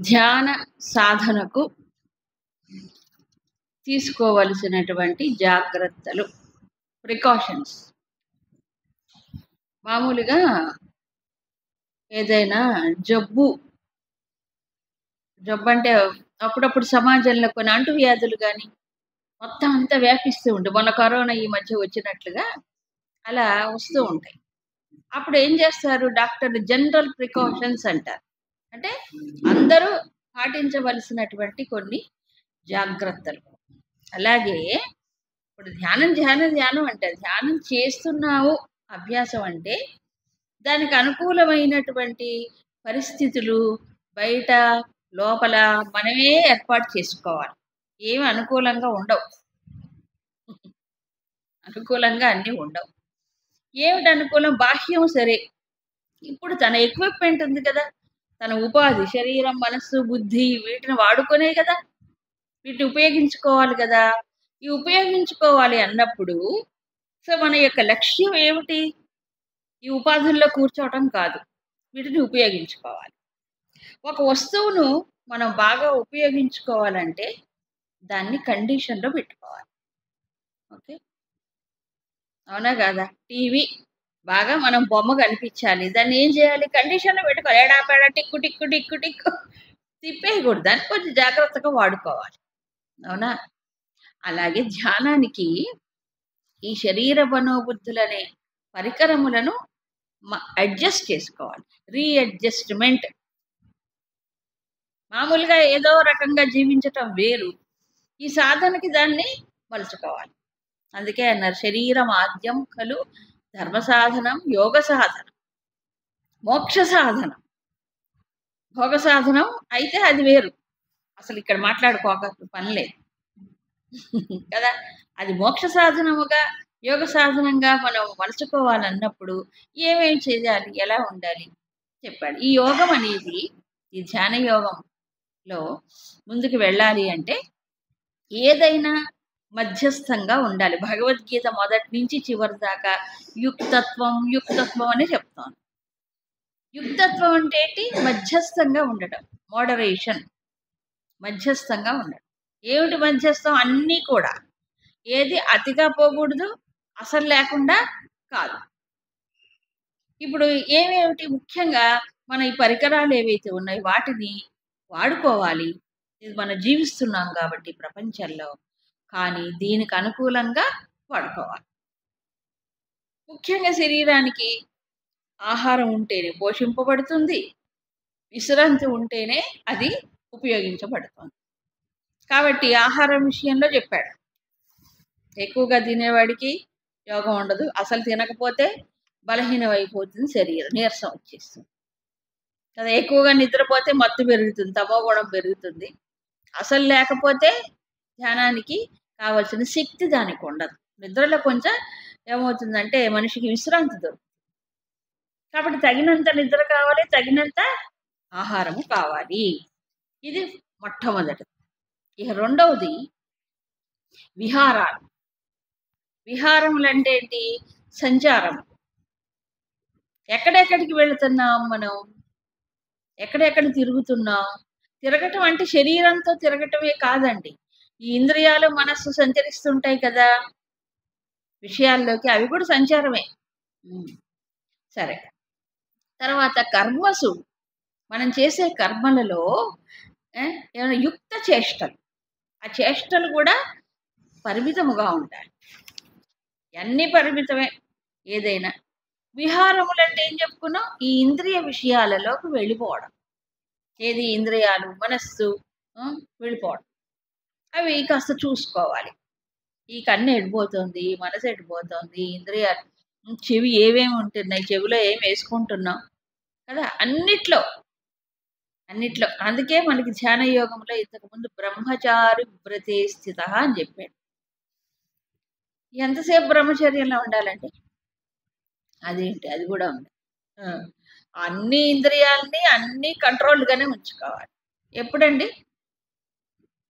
ధ్యాన సాధనకు తీసుకోవలసినటువంటి జాగ్రత్తలు, ప్రికాషన్స్. మామూలుగా ఏదైనా జబ్బు అంటే అప్పుడప్పుడు సమాజంలో కొన్ని అంటువ్యాధులు కానీ మొత్తం అంతా వ్యాపిస్తూ ఉంటుంది. మొన్న కరోనా ఈ మధ్య వచ్చినట్లుగా అలా వస్తూ ఉంటాయి. అప్పుడు ఏం చేస్తారు డాక్టర్లు? జనరల్ ప్రికాషన్స్ అంటారు. అంటే అందరూ పాటించవలసినటువంటి కొన్ని జాగ్రత్తలు. అలాగే ఇప్పుడు ధ్యానం అంటే ధ్యానం చేస్తున్నావు, అభ్యాసం అంటే దానికి అనుకూలమైనటువంటి పరిస్థితులు బయట లోపల మనమే ఏర్పాటు చేసుకోవాలి. ఏమి అనుకూలంగా ఉండవు, అనుకూలంగా అన్నీ ఉండవు. ఏమిటి అనుకూలం? బాహ్యం సరే. ఇప్పుడు తన ఎక్విప్మెంట్ ఉంది కదా, తన ఉపాధి, శరీరం, మనస్సు, బుద్ధి, వీటిని వాడుకునే కదా, వీటిని ఉపయోగించుకోవాలి కదా. ఈ ఉపయోగించుకోవాలి అన్నప్పుడు సో మన యొక్క లక్ష్యం ఏమిటి? ఈ ఉపాధుల్లో కూర్చోవటం కాదు, వీటిని ఉపయోగించుకోవాలి. ఒక వస్తువును మనం బాగా ఉపయోగించుకోవాలంటే దాన్ని కండిషన్లో పెట్టుకోవాలి. ఓకే, అవునా కాదా? టీవీ బాగా మనం బొమ్మ కనిపించాలి, దాన్ని ఏం చేయాలి? కండిషన్లో పెట్టుకోవాలి. ఏడాపేడ టిక్కు టిక్కు టిక్కు టిక్కు తిప్పేయకూడదు, దాన్ని కొంచెం జాగ్రత్తగా వాడుకోవాలి. అవునా? అలాగే ధ్యానానికి ఈ శరీర మనోబుద్ధులనే పరికరములను అడ్జస్ట్ చేసుకోవాలి. రీఅడ్జస్ట్మెంట్. మామూలుగా ఏదో రకంగా జీవించటం వేరు, ఈ సాధనకి దాన్ని మలుచుకోవాలి. అందుకే అన్నారు శరీరం ఆద్యం ఖలు ధర్మ సాధనం యోగ సాధనం మోక్ష సాధనం. భోగ సాధనం అయితే అది వేరు, అసలు ఇక్కడ మాట్లాడుకోక పని లేదు కదా. అది మోక్ష సాధనముగా యోగ సాధనంగా మనం మలుచుకోవాలన్నప్పుడు ఏమేమి చేయాలి, ఎలా ఉండాలి చెప్పాడు. ఈ యోగం అనేది, ఈ ధ్యాన యోగంలో ముందుకు వెళ్ళాలి అంటే ఏదైనా మధ్యస్థంగా ఉండాలి. భగవద్గీత మొదటి నుంచి చివరి దాకా యుక్తత్వం అని చెప్తాను. యుక్తత్వం అంటే ఏంటి? మధ్యస్థంగా ఉండటం, మోడరేషన్, మధ్యస్థంగా ఉండటం. ఏమిటి మధ్యస్థం? అన్నీ కూడా ఏది అతిగా పోకూడదు, అసలు లేకుండా కాదు. ఇప్పుడు ఏమేమిటి? ముఖ్యంగా మన ఈ పరికరాలు ఏవైతే ఉన్నాయో వాటిని వాడుకోవాలి. ఇది మనం జీవిస్తున్నాం కాబట్టి ప్రపంచంలో, కానీ దీనికి అనుకూలంగా వాడుకోవాలి. ముఖ్యంగా శరీరానికి ఆహారం ఉంటేనే పోషింపబడుతుంది, విశ్రాంతి ఉంటేనే అది ఉపయోగించబడుతుంది. కాబట్టి ఆహారం విషయంలో చెప్పాడు. ఎక్కువగా తినేవాడికి యోగం ఉండదు, అసలు తినకపోతే బలహీనం అయిపోతుంది, శరీరం నీరసం వచ్చేస్తుంది కదా. ఎక్కువగా నిద్రపోతే మత్తు పెరుగుతుంది, తమోగుణం పెరుగుతుంది. అసలు లేకపోతే ధ్యానానికి కావాల్సిన శక్తి దానికి ఉండదు. నిద్రలో కొంచెం ఏమవుతుందంటే మనిషికి విశ్రాంతి దొరుకుతుంది. కాబట్టి తగినంత నిద్ర కావాలి, తగినంత ఆహారము కావాలి. ఇది మొట్టమొదటిది. ఇక రెండవది విహారాలు. విహారములు అంటే ఏంటి? సంచారం. ఎక్కడెక్కడికి వెళుతున్నాం మనం, ఎక్కడెక్కడ తిరుగుతున్నాం? తిరగటం అంటే శరీరంతో తిరగటమే కాదండి, ఈ ఇంద్రియాలు మనస్సు సంచరిస్తుంటాయి కదా విషయాల్లోకి, అవి కూడా సంచారమే. సరే, తర్వాత కర్మసు, మనం చేసే కర్మలలో ఏమైనా యుక్త చేష్టలు, ఆ చేష్టలు కూడా పరిమితముగా ఉంటాయి. అన్నీ పరిమితమే ఏదైనా. విహారములు అంటే ఏం చెప్పుకున్నాం? ఈ ఇంద్రియ విషయాలలోకి వెళ్ళిపోవడం. ఏది? ఇంద్రియాలు, మనస్సు వెళ్ళిపోవడం. అవి కాస్త చూసుకోవాలి. ఈ కన్ను ఎడిపోతుంది, మనసు ఎడిపోతుంది, ఇంద్రియాలు, చెవి ఏమేమి ఉంటున్నాయి, చెవిలో ఏం వేసుకుంటున్నాం కదా, అన్నిట్లో. అందుకే మనకి ధ్యాన యోగంలో ఇంతకుముందు బ్రహ్మచారి వ్రతే స్థిత అని చెప్పాడు. ఎంతసేపు బ్రహ్మచర్యంలో ఉండాలంటే అదేంటి, అది కూడా ఉంది. అన్ని ఇంద్రియాలని అన్ని కంట్రోల్గానే ఉంచుకోవాలి. ఎప్పుడండి?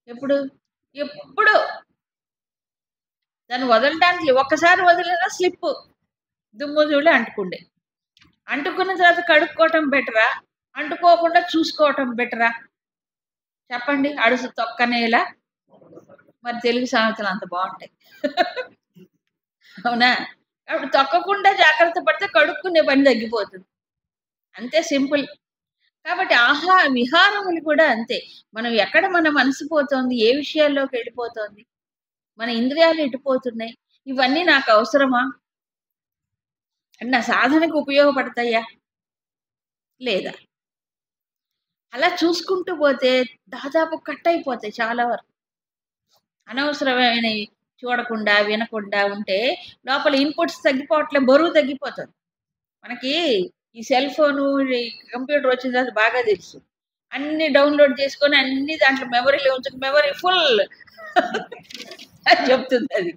ఎప్పుడు దాన్ని వదలడానికి, ఒక్కసారి వదిలినా స్లిప్, దుమ్ము ధూళి అంటుకుండే. అంటుకున్న తర్వాత కడుక్కోవటం బెటరా, అంటుకోకుండా చూసుకోవటం బెటరా? చెప్పండి, అడుసు తొక్కనేలా. మరి తెలుగు సామెతలు అంత బాగుంటాయి. అవునా? అప్పుడు తొక్కకుండా జాగ్రత్త పడితే కడుక్కునే పని తగ్గిపోతుంది. అంతే సింపుల్. కాబట్టి విహారములు కూడా అంతే. మనం ఎక్కడ మన మనసు పోతోంది, ఏ విషయాల్లోకి వెళ్ళిపోతోంది, మన ఇంద్రియాలు ఎటుపోతున్నాయి, ఇవన్నీ నాకు అవసరమా, అంటే నా సాధనకు ఉపయోగపడతాయా లేదా, అలా చూసుకుంటూ పోతే దాదాపు కట్ అయిపోతాయి చాలా వరకు. అనవసరమైనవి చూడకుండా వినకుండా ఉంటే లోపల ఇన్పుట్స్ తగ్గిపోవట్లే, బరువు తగ్గిపోతుంది. మనకి ఈ సెల్ ఫోను, ఈ కంప్యూటర్ వచ్చిన తర్వాత బాగా తెలుసు. అన్ని డౌన్లోడ్ చేసుకొని అన్ని దాంట్లో మెమరీలో ఉంచుకు మెమరీ ఫుల్ అని చెప్తుంది అది.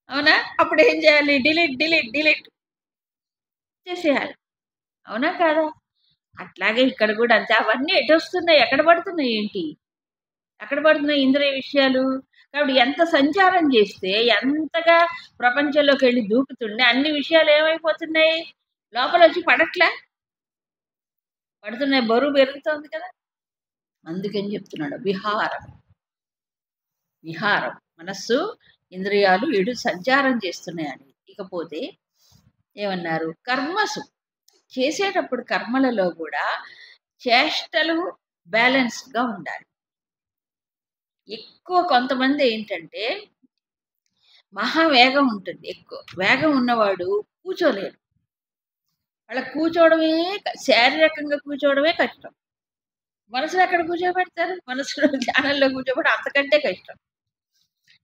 అవునా? అప్పుడు ఏం చేయాలి? డిలీట్ డిలీట్ డిలీట్ చేసేయాలి. అవునా కాదా? అట్లాగే ఇక్కడ కూడా అంతే. అవన్నీ ఎటు వస్తున్నాయి, ఎక్కడ పడుతున్నాయి, ఏంటి ఎక్కడ పడుతున్నాయి ఇంద్రియ విషయాలు. కాబట్టి ఎంత సంచారం చేస్తే, ఎంతగా ప్రపంచంలోకి వెళ్ళి దూకుతుండే అన్ని విషయాలు ఏమైపోతున్నాయి, లోపల వచ్చి పడట్లే, పడుతున్నాయి, బరువు పెరుగుతోంది కదా. అందుకని చెప్తున్నాడు విహారం. విహారం మనస్సు ఇంద్రియాలు ఎడు సంచారం చేస్తున్నాయని. ఇకపోతే ఏమన్నారు? కర్మసు చేసేటప్పుడు కర్మలలో కూడా చేష్టలు బ్యాలెన్స్డ్గా ఉండాలి. ఎక్కువ కొంతమంది ఏంటంటే మహావేగం ఉంటుంది, ఎక్కువ వేగం ఉన్నవాడు కూర్చోలేడు. వాళ్ళ కూర్చోవడమే శారీరకంగా కూర్చోవడమే కష్టం. మనసులో ఎక్కడ కూర్చోబెడతారు? మనసులో ధ్యానంలో కూర్చోబెట్టి అంతకంటే కష్టం.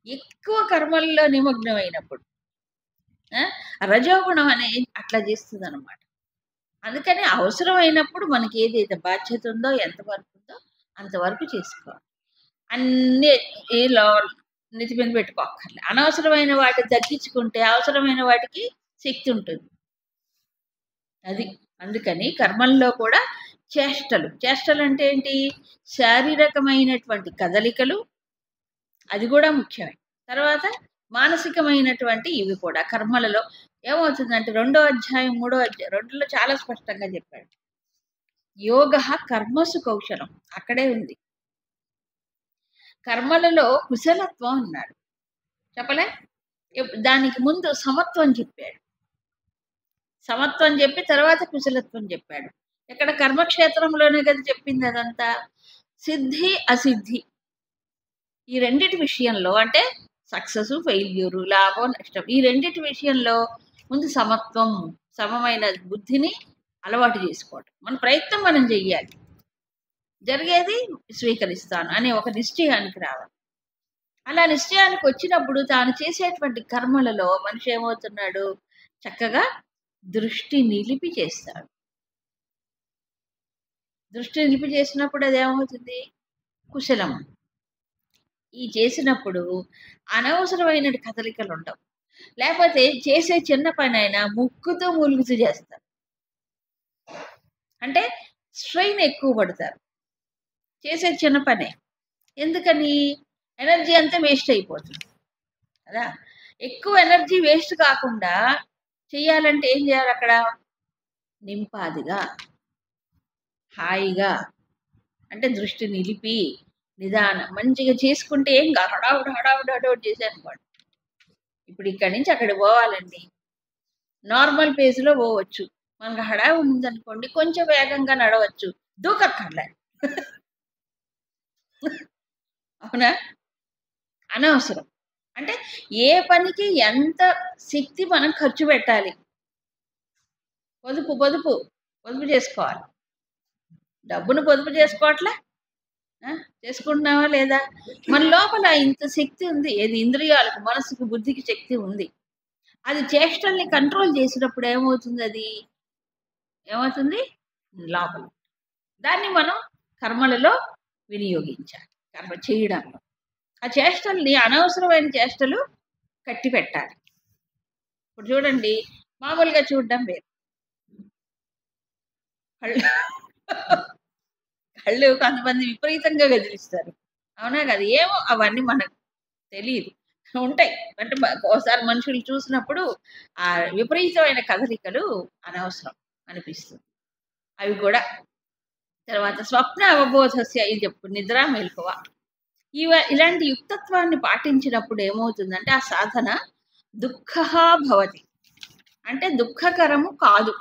ఎక్కువ కర్మల్లో నిమగ్నం అయినప్పుడు రజోగుణం అనే అట్లా చేస్తుంది అనమాట. అందుకని అవసరమైనప్పుడు మనకి ఏదైతే బాధ్యత ఉందో, ఎంతవరకు ఉందో అంతవరకు చేసుకోవాలి. అన్నీ నెత్తి మీద పెట్టుకోక్కర్లే. అనవసరమైన వాటిని తగ్గించుకుంటే అవసరమైన వాటికి శక్తి ఉంటుంది. అది అందుకని కర్మల్లో కూడా చేష్టలు అంటే ఏంటి? శారీరకమైనటువంటి కదలికలు, అది కూడా ముఖ్యమే. తర్వాత మానసికమైనటువంటి ఇవి కూడా కర్మలలో ఏమవుతుందంటే 2వ అధ్యాయం 3వ అధ్యాయం రెండులో చాలా స్పష్టంగా చెప్పాడు. యోగ కర్మసు కౌశలం అక్కడే ఉంది. కర్మలలో కుశలత్వం అన్నాడు, చెప్పలే. దానికి ముందు సమత్వం చెప్పాడు. సమత్వం చెప్పి తర్వాత కుశలత్వం చెప్పాడు. ఇక్కడ కర్మక్షేత్రంలోనే కదా చెప్పింది అదంతా. సిద్ధి అసిద్ధి ఈ రెండిటి విషయంలో, అంటే సక్సెస్ ఫెయిల్యూరు, లాభం నష్టం, ఈ రెండిటి విషయంలో ముందు సమత్వం, సమమైన బుద్ధిని అలవాటు చేసుకోవటం. మన ప్రయత్నం మనం చెయ్యాలి, జరిగేది స్వీకరిస్తాను అనే ఒక నిశ్చయానికి రావాలి. అలా నిశ్చయానికి వచ్చినప్పుడు తాను చేసేటువంటి కర్మలలో మనిషి ఏమవుతున్నాడు? చక్కగా దృష్టి నిలిపి చేస్తాడు. దృష్టి నిలిపి చేసినప్పుడు అది ఏమవుతుంది? కుశలం. ఈ చేసినప్పుడు అనవసరమైన కదలికలు ఉండవు. లేకపోతే చేసే చిన్న పని అయినా ముక్కుతూ మూలుగుతూ చేస్తారు, అంటే స్ట్రెయిన్ ఎక్కువ పడతారు. చేసే చిన్న పనే, ఎందుకని? ఎనర్జీ అంతా వేస్ట్ అయిపోతుంది కదా. ఎక్కువ ఎనర్జీ వేస్ట్ కాకుండా చెయ్యాలంటే ఏం చేయాలి? అక్కడ నింపాదిగా, హాయిగా, అంటే దృష్టి నిలిపి నిదానం మంచిగా చేసుకుంటే ఏం కాదు. హడావుడు చేశానుకోండి, ఇప్పుడు ఇక్కడి నుంచి అక్కడ పోవాలండి, నార్మల్ పేజ్లో పోవచ్చు. మనకు హడావుడి ఉందనుకోండి, కొంచెం వేగంగా నడవచ్చు, దూకక్కర్లే. అవునా? అనవసరం. అంటే ఏ పనికి ఎంత శక్తి మనం ఖర్చు పెట్టాలి, పొదుపు చేసుకోవాలి. డబ్బును పొదుపు చేసుకోవట్లే, చేసుకుంటున్నావా లేదా? మన లోపల ఇంత శక్తి ఉంది, ఏది ఇంద్రియాలకు, మనసుకు, బుద్ధికి శక్తి ఉంది. అది చేష్టల్ని కంట్రోల్ చేసినప్పుడు ఏమవుతుంది? అది ఏమవుతుంది లోపల. దాన్ని మనం కర్మలలో వినియోగించాలి, కర్మ చేయడంలో. ఆ చేష్టల్ని, అనవసరమైన చేష్టలు కట్టి పెట్టాలి. ఇప్పుడు చూడండి, మామూలుగా చూడడం వేరు, కళ్ళు కొంతమంది విపరీతంగా గదిలిస్తారు, అవునా కదా? ఏమో అవన్నీ మనకు తెలియదు, ఉంటాయి. అంటే ఒకసారి మనుషులు చూసినప్పుడు ఆ విపరీతమైన కదలికలు అనవసరం అనిపిస్తుంది. అవి కూడా తర్వాత స్వప్న అవబోధస్య, ఇది చెప్పు, నిద్ర మెలకువ. ఇలాంటి యుక్తత్వాన్ని పాటించినప్పుడు ఏమవుతుందంటే ఆ సాధన దుఃఖ భవతి, అంటే దుఃఖకరము కాదు,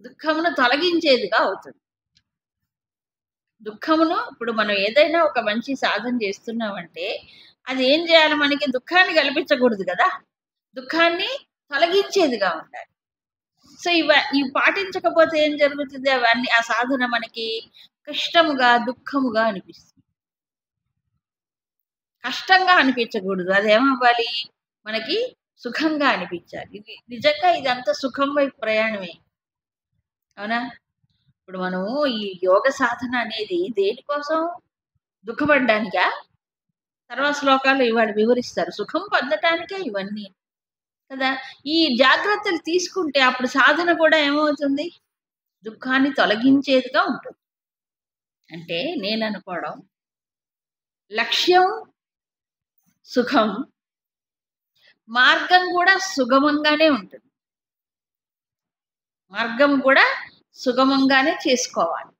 దుఃఖమును తొలగించేదిగా అవుతుంది. దుఃఖమును, ఇప్పుడు మనం ఏదైనా ఒక మంచి సాధన చేస్తున్నామంటే అది ఏం చేయాలి, మనకి దుఃఖాన్ని కల్పించకూడదు కదా, దుఃఖాన్ని తొలగించేదిగా ఉండాలి. సో ఇవి పాటించకపోతే ఏం జరుగుతుంది, అవన్నీ ఆ సాధన మనకి కష్టముగా దుఃఖముగా అనిపిస్తుంది. కష్టంగా అనిపించకూడదు, అదేమవ్వాలి, మనకి సుఖంగా అనిపించాలి. ఇది నిజంగా ఇదంతా సుఖం వైపు ప్రయాణమే, అవునా? ఇప్పుడు మనము ఈ యోగ సాధన అనేది దేనికోసం, దుఃఖపడ్డానికా? తర్వాత శ్లోకాలు ఇవాళ వివరిస్తారు, సుఖం పొందటానికే ఇవన్నీ కదా. ఈ జాగ్రత్తలు తీసుకుంటే అప్పుడు సాధన కూడా ఏమవుతుంది, దుఃఖాన్ని తొలగించేదిగా ఉంటుంది. అంటే నేను అనుకోవడం, లక్ష్యం సుఖం, మార్గం కూడా సుగమంగానే ఉంటుంది, మార్గం కూడా సుగమంగానే చేసుకోవాలి.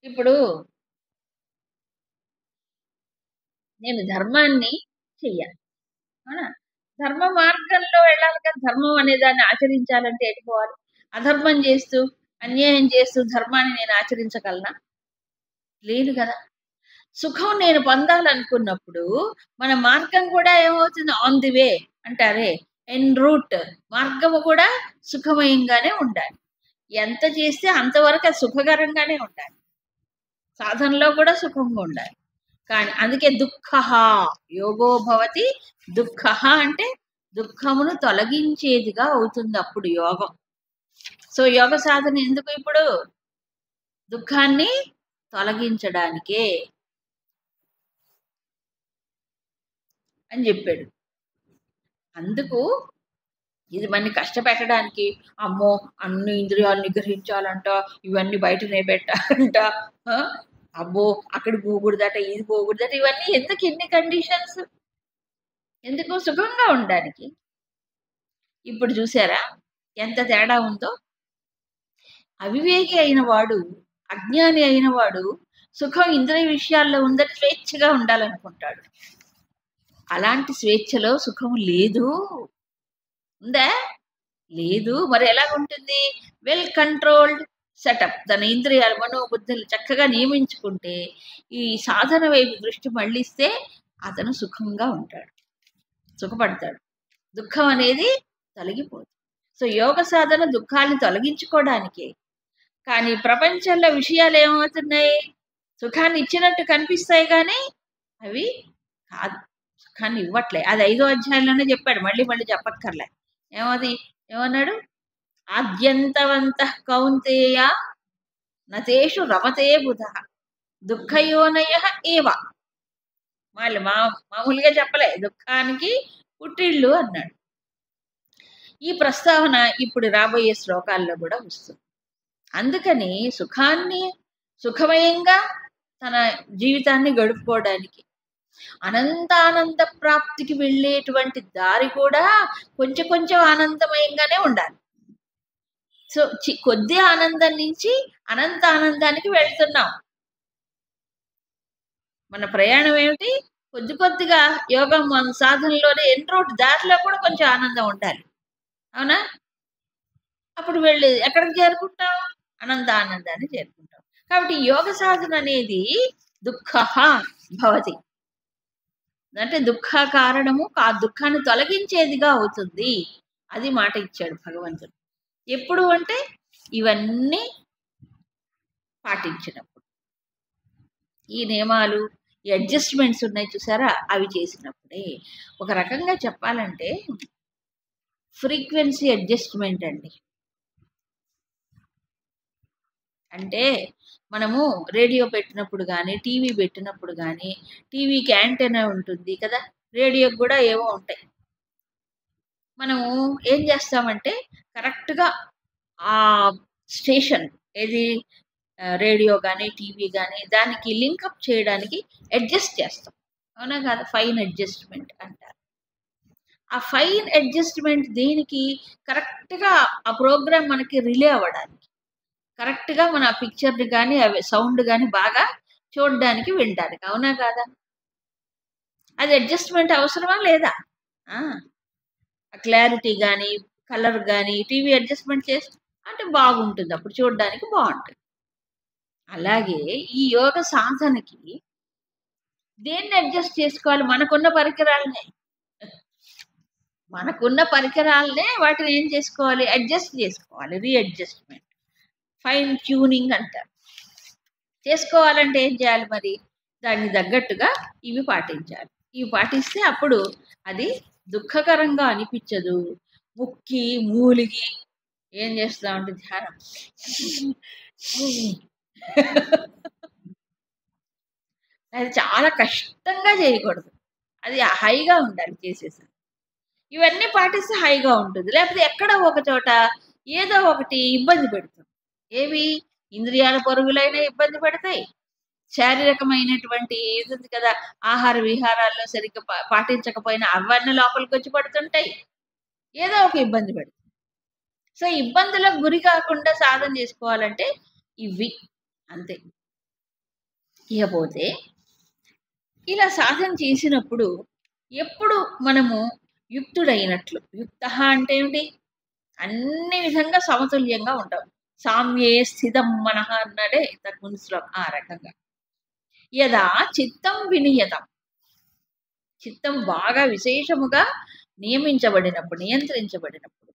ఇప్పుడు నేను ధర్మాన్ని చెయ్యాలి, అవునా? ధర్మ మార్గంలో వెళ్ళాలి కదా, ధర్మం అనే దాన్ని ఆచరించాలంటే ఎటుకోవాలి, అధర్మం చేస్తూ అన్యాయం చేస్తూ ధర్మాన్ని నేను ఆచరించగలనా? లేదు కదా. సుఖం నేను పొందాలనుకున్నప్పుడు మన మార్గం కూడా ఏమవుతుంది, ఆన్ ది వే అంటారే, ఎన్ రూట్, మార్గము కూడా సుఖమయంగానే ఉండాలి. ఎంత చేస్తే అంతవరకు అది సుఖకరంగానే ఉండాలి, సాధనలో కూడా సుఖంగా ఉండాలి. కానీ అందుకే దుఃఖ యోగో భవతి, దుఃఖ అంటే దుఃఖమును తొలగించేదిగా అవుతుంది అప్పుడు యోగం. సో యోగ సాధన ఎందుకు, ఇప్పుడు దుఃఖాన్ని తొలగించడానికే అని చెప్పాడు. అందుకు ఇది మనని కష్టపెట్టడానికి, అమ్మో అన్ని ఇంద్రియాలు నిగ్రహించాలంట, ఇవన్నీ బయటనే పెట్టాలంట, అబ్బో అక్కడ పోకూడదట, ఇది పోకూడదట, ఇవన్నీ ఎందుకు, ఇన్ని కండిషన్స్ ఎందుకు, సుఖంగా ఉండడానికి. ఇప్పుడు చూసారా ఎంత తేడా ఉందో. అవివేకి అయిన వాడు, అజ్ఞాని అయిన వాడు సుఖం ఇంద్రియ విషయాల్లో ఉందని స్వేచ్ఛగా ఉండాలనుకుంటాడు. అలాంటి స్వేచ్ఛలో సుఖం లేదు, ఉందా? లేదు. మరి ఎలాగుంటుంది, వెల్ కంట్రోల్డ్ సెటప్, తన ఇంద్రియాలు మనోబుద్ధులు చక్కగా నియమించుకుంటే, ఈ సాధన వైపు దృష్టి మళ్ళిస్తే అతను సుఖంగా ఉంటాడు, సుఖపడతాడు, దుఃఖం అనేది తొలగిపోతుంది. సో యోగ సాధన దుఃఖాన్ని తొలగించుకోవడానికే. కానీ ప్రపంచంలో విషయాలు ఏమవుతున్నాయి, సుఖాన్ని ఇచ్చినట్టు కనిపిస్తాయి కానీ అవి కాదు, సుఖాన్ని ఇవ్వట్లే. అది 5వ అధ్యాయంలోనే చెప్పాడు, మళ్ళీ మళ్ళీ చెప్పక్కర్లే. ఏమన్నాడు, ఆద్యంతవంత కౌంతేయ నతేషు రమతే బుధ దుఃఖయోనయ ఏవ. మామూలుగా చెప్పలే, దుఃఖానికి పుట్టిళ్ళు అన్నాడు. ఈ ప్రస్తావన ఇప్పుడు రాబోయే శ్లోకాల్లో కూడా వస్తుంది. అందుకని సుఖాన్ని, సుఖమయంగా తన జీవితాన్ని గడుపుకోవడానికి, అనంతానంద ప్రాప్తికి వెళ్ళేటువంటి దారి కూడా కొంచెం కొంచెం ఆనందమయంగానే ఉండాలి. సో కొద్ది ఆనందం నుంచి అనంత ఆనందానికి వెళ్తున్నాం. మన ప్రయాణం ఏమిటి, కొద్ది కొద్దిగా యోగం మన సాధనలోనే ఎన్రోడ్ దారిలో కూడా కొంచెం ఆనందం ఉండాలి, అవునా? అప్పుడు వెళ్ళి ఎక్కడికి చేరుకుంటాం, అనంత ఆనందాన్ని చేరుకుంటాం. కాబట్టి యోగ సాధన అనేది దుఃఖ భవతి, అంటే దుఃఖ కారణము, ఆ దుఃఖాన్ని తొలగించేదిగా అవుతుంది. అది మాట ఇచ్చాడు భగవంతుడు. ఎప్పుడు అంటే ఇవన్నీ పాటించినప్పుడు, ఈ నియమాలు, ఈ అడ్జస్ట్మెంట్స్ ఉన్నాయి చూసారా, అవి చేసినప్పుడే. ఒక రకంగా చెప్పాలంటే ఫ్రీక్వెన్సీ అడ్జస్ట్మెంట్ అండి. అంటే మనము రేడియో పెట్టినప్పుడు కానీ, టీవీ పెట్టినప్పుడు కానీ, టీవీకి యాంటెనా ఉంటుంది కదా, రేడియోకి కూడా ఏవో ఉంటాయి. మనము ఏం చేస్తామంటే కరెక్ట్గా ఆ స్టేషన్, ఏది రేడియో కానీ టీవీ కానీ, దానికి లింకప్ చేయడానికి అడ్జస్ట్ చేస్తాం, అవునా కాదు? ఫైన్ అడ్జస్ట్మెంట్ అంటారు. ఆ ఫైన్ అడ్జస్ట్మెంట్ దేనికి, కరెక్ట్గా ఆ ప్రోగ్రామ్ మనకి రిలే అవ్వడానికి. కరెక్ట్గా మన పిక్చర్ని కానీ అవి సౌండ్ కానీ బాగా చూడడానికి వినడానికి, అవునా కాదా? అది అడ్జస్ట్మెంట్ అవసరమా లేదా? క్లారిటీ కానీ కలర్ కానీ టీవీ అడ్జస్ట్మెంట్ చేసి అంటే బాగుంటుంది, అప్పుడు చూడడానికి బాగుంటుంది. అలాగే ఈ యోగ సాధనకి దేన్ని అడ్జస్ట్ చేసుకోవాలి? మనకున్న పరికరాలనే వాటిని ఏం చేసుకోవాలి? అడ్జస్ట్ చేసుకోవాలి. రీఅడ్జస్ట్మెంట్, ఫైన్ ట్యూనింగ్ అంటారు. చేసుకోవాలంటే ఏం చేయాలి మరి? దానికి తగ్గట్టుగా ఇవి పాటించాలి. ఇవి పాటిస్తే అప్పుడు అది దుఃఖకరంగా అనిపించదు. ముక్కి మూలిగి ఏం చేస్తామంటే ధ్యానం అది చాలా కష్టంగా చేయకూడదు, అది హైగా ఉండాలి చేసేసి. ఇవన్నీ పాటిస్తే హైగా ఉంటుంది. లేకపోతే ఎక్కడ ఒక చోట ఏదో ఒకటి ఇబ్బంది పెడుతుంది. ఏవి? ఇంద్రియాల పరుగులైనా ఇబ్బంది పెడతాయి, శారీరకమైనటువంటి ఇది ఉంది కదా, ఆహార విహారాల్లో సరిగ్గా పాటించకపోయినా అవన్నీ లోపలికి వచ్చి పడుతుంటాయి, ఏదో ఒక ఇబ్బంది పెడుతుంది. సో ఇబ్బందులకు గురి కాకుండా సాధన చేసుకోవాలంటే ఇవి అంతే. ఇకపోతే ఇలా సాధన చేసినప్పుడు ఎప్పుడు మనము యుక్తుడైనట్లు, యుక్త అంటే ఏమిటి? అన్ని విధంగా సమతుల్యంగా ఉంటాం. సామ్యే స్థితం మనః అన్నాడే ఇంతకుముందు శ్లోకం. ఆ రకంగా యదా చిత్తం వినియతం, చిత్తం బాగా విశేషముగా నియమించబడినప్పుడు, నియంత్రించబడినప్పుడు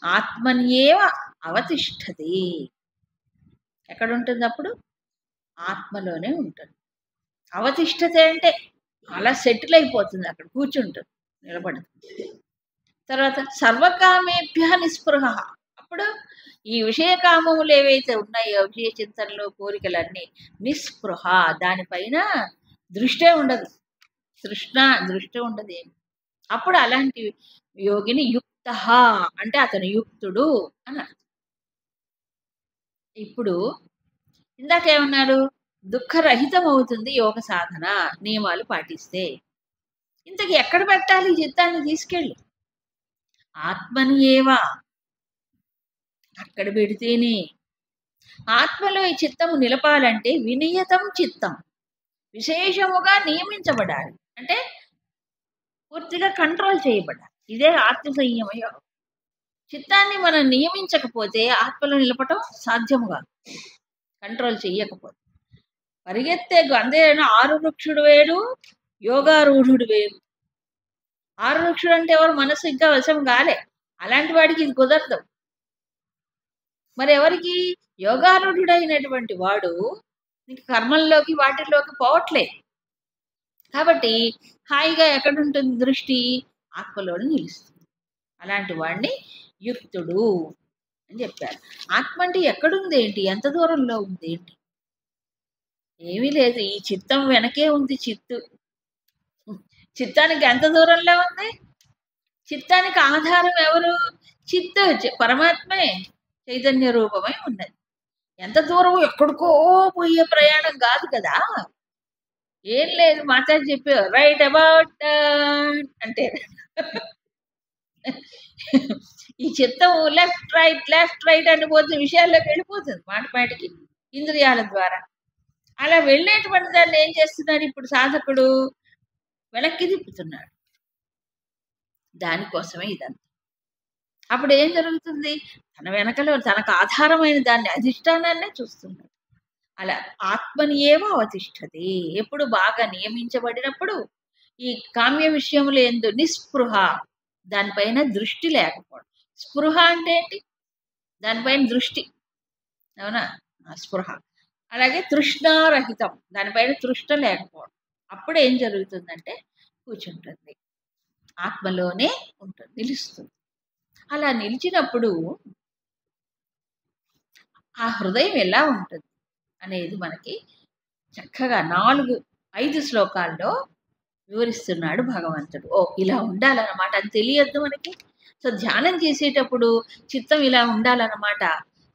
ఆత్మన్యేవ అవతిష్టతి. ఎక్కడుంటుంది అప్పుడు? ఆత్మలోనే ఉంటుంది. అవతిష్టతే అంటే అలా సెటిల్ అయిపోతుంది, అక్కడ కూర్చుంటుంది, నిలబడుతుంది. తర్వాత సర్వకామేభ్య నిస్పృహ, అప్పుడు ఈ విషయ కామములు ఏవైతే ఉన్నాయో, విషయ చింతనలు కోరికలన్నీ నిస్పృహ, దానిపైన దృష్టే ఉండదు, దృష్టి ఉండదు ఏమి. అప్పుడు అలాంటి యోగిని యుక్త అంటే అతను యుక్తుడు అని అర్థం. ఇప్పుడు ఇందాకేమన్నారు? దుఃఖరహితం అవుతుంది యోగ సాధన నియమాలు పాటిస్తే. ఇంతకీ ఎక్కడ పెట్టాలి చిత్తాన్ని తీసుకెళ్ళి? ఆత్మని ఏవా, అక్కడ పెడితేనే. ఆత్మలో ఈ చిత్తము నిలపాలంటే వినియతం చిత్తం, విశేషముగా నియమించబడాలి, అంటే పూర్తిగా కంట్రోల్ చేయబడాలి. ఇదే ఆత్మ సంయమ యోగం. చిత్తాన్ని మనం నియమించకపోతే ఆత్మలో నిలపటం సాధ్యము కాదు, కంట్రోల్ చెయ్యకపోతే. పరిగెత్తే అందేనా ఆరురుక్షుడు వేరు, యోగారూఢుడు వేరు. ఆరురుక్షుడు అంటే ఎవరు? మనసు ఇంకా వశం కాలే, అలాంటి వాడికి ఇది కుదరదు. మరి ఎవరికి? యోగారూఢుడైనటువంటి వాడు నీకు కర్మల్లోకి వాటిల్లోకి పోవట్లే, కాబట్టి హాయిగా ఎక్కడుంటుంది దృష్టి? ఆత్మలోని నిలుస్తుంది. అలాంటి వాడిని యుక్తుడు అని చెప్పారు. ఆత్మ అంటే ఎక్కడుంది ఏంటి? ఎంత దూరంలో ఉంది ఏంటి? ఏమీ లేదు, ఈ చిత్తం వెనకే ఉంది. చిత్తానికి ఎంత దూరంలో ఉంది? చిత్తానికి ఆధారం ఎవరు? చిత్తు, పరమాత్మే, చైతన్య రూపమై ఉన్నది. ఎంత దూరం? ఎక్కడికో పోయే ప్రయాణం కాదు కదా. ఏం లేదు, మాట్లాడి చెప్పారు రైట్ అబౌట్ అంటే ఈ చిత్తం లెఫ్ట్ రైట్ అని పోతే విషయాల్లోకి వెళ్ళిపోతుంది మాటికి ఇంద్రియాల ద్వారా. అలా వెళ్ళేటువంటి దాన్ని ఏం చేస్తున్నాడు ఇప్పుడు సాధకుడు? వెనక్కి తిప్పుతున్నాడు. దానికోసమే ఇదంతా. అప్పుడు ఏం జరుగుతుంది? తన వెనకలో తనకు ఆధారమైన దాన్ని, అధిష్టానాన్నే చూస్తున్నాడు. అలా ఆత్మని ఏమో అవతిష్టది. ఎప్పుడు బాగా నియమించబడినప్పుడు ఈ కామ్య విషయములు ఎందు నిస్పృహ, దానిపైన దృష్టి లేకపోవడం. స్పృహ అంటే ఏంటి? దానిపైన దృష్టి, అవునా? స్పృహ. అలాగే తృష్ణారహితం, దానిపైన తృష్ణ లేకపోవడం. అప్పుడు ఏం జరుగుతుందంటే కూర్చుంటుంది, ఆత్మలోనే ఉంటుంది, నిలుస్తుంది. అలా నిలిచినప్పుడు ఆ హృదయం ఎలా ఉంటుంది అనేది మనకి చక్కగా 4-5 శ్లోకాల్లో వివరిస్తున్నాడు భగవంతుడు. ఓ ఇలా ఉండాలన్నమాట, అది తెలియద్దు మనకి. సో ధ్యానం చేసేటప్పుడు చిత్తం ఇలా ఉండాలన్నమాట,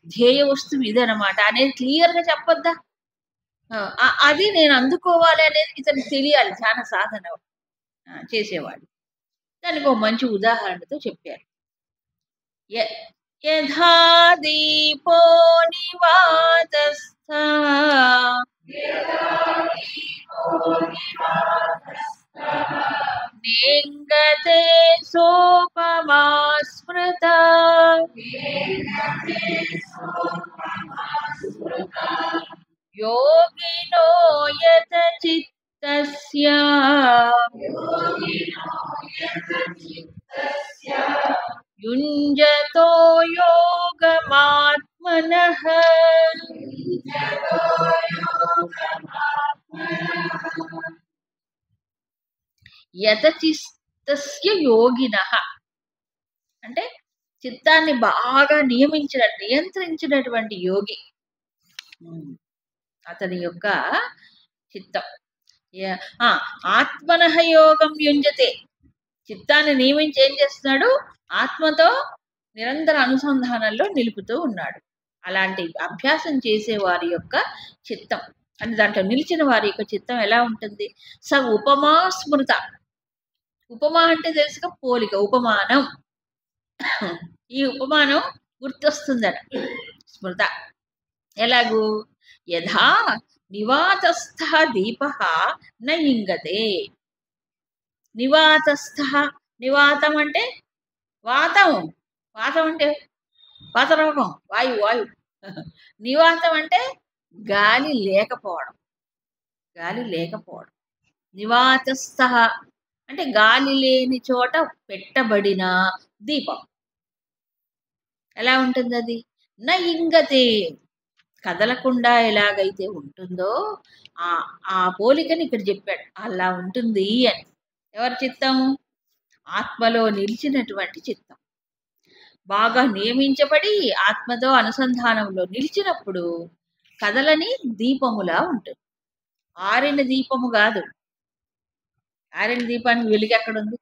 ధ్యేయ వస్తువు ఇదనమాట అనేది క్లియర్గా చెప్పొద్దా? అది నేను అందుకోవాలి అనేది ఇతనికి తెలియాలి ధ్యాన సాధన చేసేవాడు. దానికి ఒక మంచి ఉదాహరణతో చెప్పారు. యథా దీపో నివాతస్థ నేంగతే సోపమా స్మృత యోగినో యత చిత్తస్య యుంజతో యోగమాత్మనః యత చిత్తస్య యోగినః అంటే చిత్తాన్ని బాగా నియంత్రించినటువంటి యోగి, అతని యొక్క చిత్తం. ఆత్మనః యోగం యుంజతే, చిత్తాన్ని నియమించి ఏం చేస్తున్నాడు? ఆత్మతో నిరంతర అనుసంధానంలో నిలుపుతూ ఉన్నాడు. అలాంటి అభ్యాసం చేసే వారి యొక్క చిత్తం అంటే దాంట్లో నిలిచిన వారి యొక్క చిత్తం ఎలా ఉంటుంది? స ఉపమా స్మృత. ఉపమా అంటే తెలుసుగా పోలిక, ఉపమానం. ఈ ఉపమానం గుర్తొస్తుందట స్మృత. ఎలాగూ? యథా నివాతస్థ దీప న ఇంగతే. నివాతస్థ, నివాతం అంటే వాతం, వాతం అంటే వాతరోగం, వాయు. నివాతం అంటే గాలి లేకపోవడం, గాలి లేకపోవడం. నివాతస్థ అంటే గాలి లేని చోట పెట్టబడిన దీపం ఎలా ఉంటుంది? అది న ఇంగతే, కదలకుండా ఎలాగైతే ఉంటుందో ఆ పోలికని ఇక్కడ చెప్పాడు. అలా ఉంటుంది అని. ఎవరి చిత్తం? ఆత్మలో నిలిచినటువంటి చిత్తం. బాగా నియమించబడి ఆత్మతో అనుసంధానంలో నిలిచినప్పుడు కదలని దీపములా ఉంటుంది. ఆరిన దీపము కాదు. ఆరిన దీపానికి వెలుగు ఎక్కడుంది?